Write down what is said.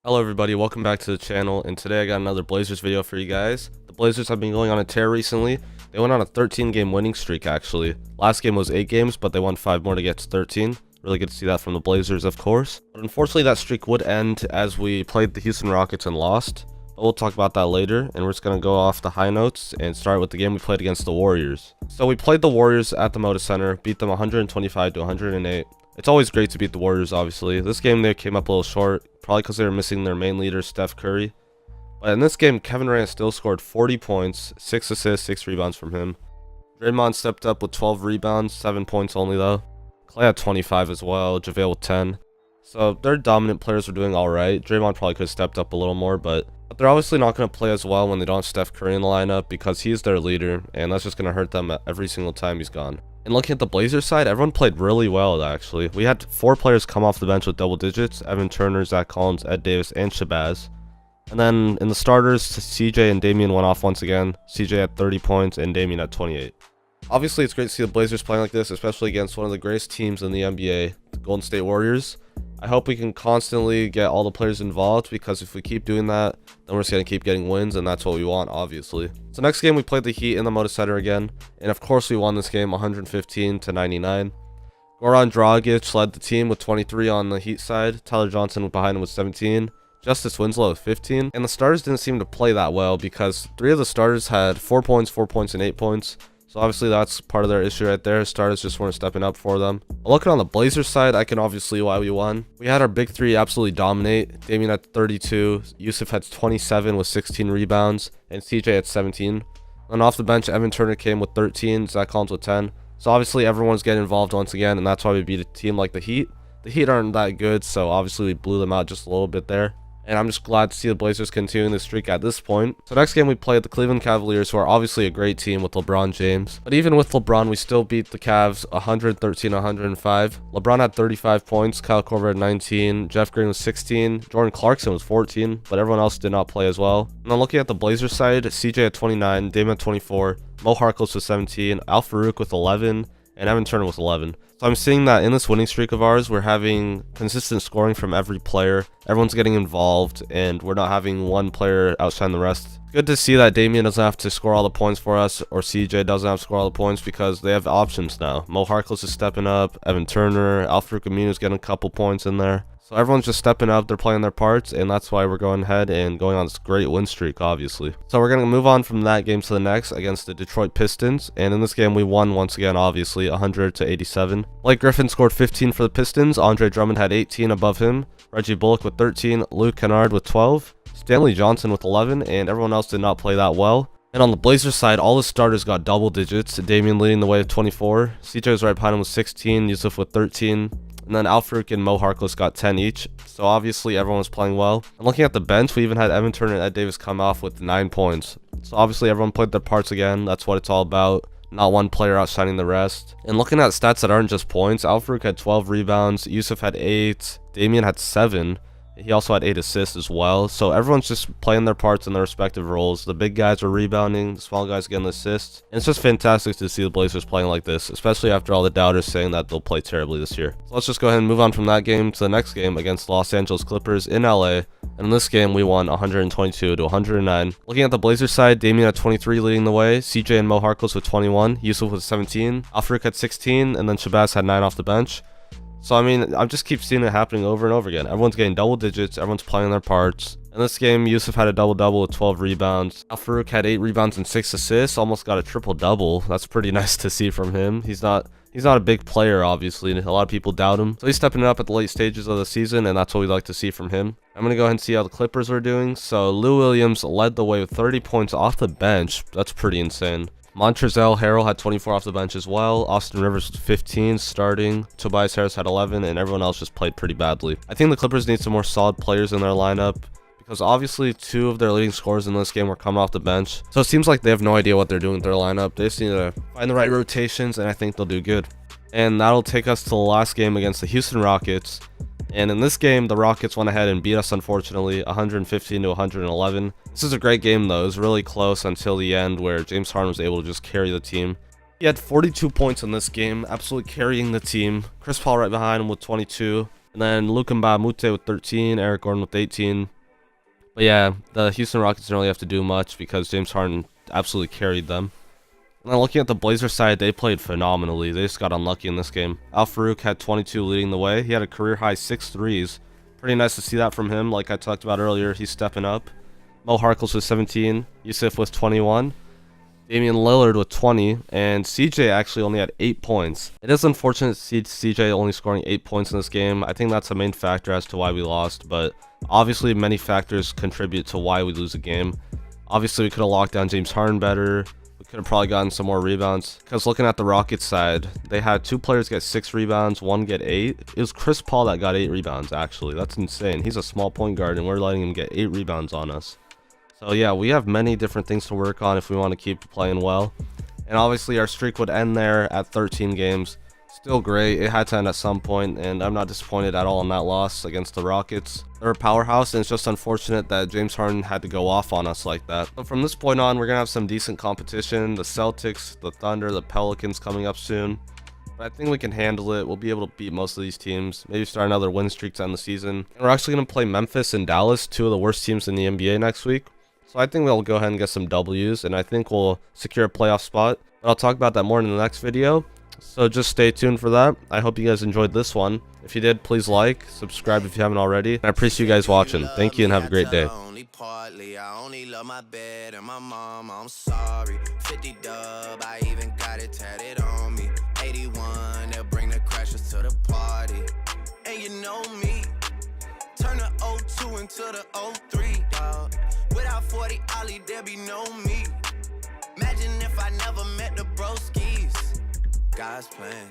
Hello everybody, welcome back to the channel, and today I got another Blazers video for you guys. The Blazers have been going on a tear recently. They went on a 13-game winning streak actually. Last game was 8 games, but they won 5 more to get to 13. Really good to see that from the Blazers, of course. But unfortunately that streak would end as we played the Houston Rockets and lost. But we'll talk about that later, and we're just going to go off the high notes and start with the game we played against the Warriors. So we played the Warriors at the Moda Center, beat them 125 to 108. It's always great to beat the Warriors, obviously. This game they came up a little short, probably because they were missing their main leader, Steph Curry. But in this game, Kevin Durant still scored 40 points, 6 assists, 6 rebounds from him. Draymond stepped up with 12 rebounds, 7 points only though. Clay had 25 as well, JaVale with 10. So their dominant players were doing alright. Draymond probably could have stepped up a little more, but they're obviously not going to play as well when they don't have Steph Curry in the lineup because he's their leader, and that's just going to hurt them every single time he's gone. And looking at the Blazers side, everyone played really well, actually. We had 4 players come off the bench with double digits: Evan Turner, Zach Collins, Ed Davis, and Shabazz. And then in the starters, CJ and Damian went off once again. CJ had 30 points and Damian had 28. Obviously, it's great to see the Blazers playing like this, especially against one of the greatest teams in the NBA, the Golden State Warriors. I hope we can constantly get all the players involved, because if we keep doing that, then we're just going to keep getting wins, and that's what we want, obviously. So next game, we played the Heat in the Moda Center again, and of course we won this game 115 to 99. Goran Dragic led the team with 23 on the Heat side. Tyler Johnson behind him with 17. Justice Winslow with 15. And the starters didn't seem to play that well because 3 of the starters had 4 points, 4 points, and 8 points. So obviously that's part of their issue right there. Starters just weren't stepping up for them. Looking on the Blazers side, I can obviously why we won. We had our big 3 absolutely dominate. Damian had 32, Yusuf had 27 with 16 rebounds, and CJ had 17. And off the bench, Evan Turner came with 13, Zach Collins with 10. So obviously everyone's getting involved once again, and that's why we beat a team like the Heat. The Heat aren't that good, so obviously we blew them out just a little bit there. And I'm just glad to see the Blazers continuing the streak at this point. So next game we played the Cleveland Cavaliers, who are obviously a great team with LeBron James. But even with LeBron, we still beat the Cavs 113-105. LeBron had 35 points, Kyle Korver had 19, Jeff Green was 16, Jordan Clarkson was 14, but everyone else did not play as well. And then looking at the Blazers side, CJ had 29, Damian had 24, Mo Harkless was 17, Al Farouk with 11, and Evan Turner was 11. So I'm seeing that in this winning streak of ours, we're having consistent scoring from every player. Everyone's getting involved, and we're not having one player outshine the rest. Good to see that Damian doesn't have to score all the points for us, or CJ doesn't have to score all the points, because they have options now. Mo Harkless is stepping up, Evan Turner, Al Farouk is getting a couple points in there. So everyone's just stepping up, they're playing their parts, and that's why we're going ahead and going on this great win streak, obviously. So we're going to move on from that game to the next against the Detroit Pistons, and in this game we won once again, obviously, 100-87. Blake Griffin scored 15 for the Pistons, Andre Drummond had 18 above him, Reggie Bullock with 13, Luke Kennard with 12, Stanley Johnson with 11, and everyone else did not play that well. And on the Blazers side, all the starters got double digits, Damian leading the way with 24, CJ was right behind him with 16, Yusuf with 13, and then Al Farouk and Mo Harkless got 10 each. So obviously everyone was playing well. And looking at the bench, we even had Evan Turner and Ed Davis come off with 9 points. So obviously everyone played their parts again. That's what it's all about. Not one player outshining the rest. And looking at stats that aren't just points, Al Farouk had 12 rebounds, Yusuf had 8, Damian had 7. He also had 8 assists as well. So everyone's just playing their parts in their respective roles. The big guys are rebounding, the small guys getting assists. And it's just fantastic to see the Blazers playing like this, especially after all the doubters saying that they'll play terribly this year. So let's just go ahead and move on from that game to the next game against Los Angeles Clippers in LA. And in this game, we won 122-109. Looking at the Blazers side, Damian had 23 leading the way, CJ and Mo Harkless with 21, Yusuf with 17, Al Farouk had 16, and then Shabazz had 9 off the bench. So, I mean, I just keep seeing it happening over and over again. Everyone's getting double digits. Everyone's playing their parts. In this game, Yusuf had a double-double with 12 rebounds. Al Farouk had 8 rebounds and 6 assists. Almost got a triple-double. That's pretty nice to see from him. He's not a big player, obviously. A lot of people doubt him. So he's stepping up at the late stages of the season, and that's what we like to see from him. I'm going to go ahead and see how the Clippers are doing. So Lou Williams led the way with 30 points off the bench. That's pretty insane. Montrezl Harrell had 24 off the bench as well. Austin Rivers with 15 starting. Tobias Harris had 11, and everyone else just played pretty badly. I think the Clippers need some more solid players in their lineup, because obviously 2 of their leading scorers in this game were coming off the bench. So it seems like they have no idea what they're doing with their lineup. They just need to find the right rotations, and I think they'll do good. And that'll take us to the last game against the Houston Rockets. And in this game, the Rockets went ahead and beat us, unfortunately, 115-111. This is a great game, though. It was really close until the end, where James Harden was able to just carry the team. He had 42 points in this game, absolutely carrying the team. Chris Paul right behind him with 22. And then Luka Mbamute with 13, Eric Gordon with 18. But yeah, the Houston Rockets didn't really have to do much because James Harden absolutely carried them. And then looking at the Blazers side, they played phenomenally. They just got unlucky in this game. Al Farouk had 22 leading the way. He had a career-high 6 threes. Pretty nice to see that from him. Like I talked about earlier, he's stepping up. Mo Harkless with 17. Yusuf with 21. Damian Lillard with 20. And CJ actually only had 8 points. It is unfortunate to see CJ only scoring 8 points in this game. I think that's the main factor as to why we lost. But obviously, many factors contribute to why we lose a game. Obviously, we could have locked down James Harden better. We could have probably gotten some more rebounds. Because looking at the Rockets side, they had 2 players get 6 rebounds, 1 get 8. It was Chris Paul that got 8 rebounds, actually. That's insane. He's a small point guard, and we're letting him get 8 rebounds on us. So yeah, we have many different things to work on if we want to keep playing well. And obviously, our streak would end there at 13 games. Still great. It had to end at some point, and I'm not disappointed at all in that loss against the Rockets. They're a powerhouse, and it's just unfortunate that James Harden had to go off on us like that. But from this point on, we're going to have some decent competition. The Celtics, the Thunder, the Pelicans coming up soon. But I think we can handle it. We'll be able to beat most of these teams. Maybe start another win streak to end the season. And we're actually going to play Memphis and Dallas, 2 of the worst teams in the NBA next week. So I think we'll go ahead and get some W's, and I think we'll secure a playoff spot. But I'll talk about that more in the next video. So just stay tuned for that. I hope you guys enjoyed this one. If you did, please like, subscribe if you haven't already. I appreciate you guys watching. Thank you and have a great day. I only love my bed and my mom, I'm sorry. 50 dub, I even got it tatted on me. 81, they'll bring the crashers to the party. And you know me, turn the 02 into the 03, dog. Without 40 Ollie, there be no me. Imagine if I never met the broskies. God's plan.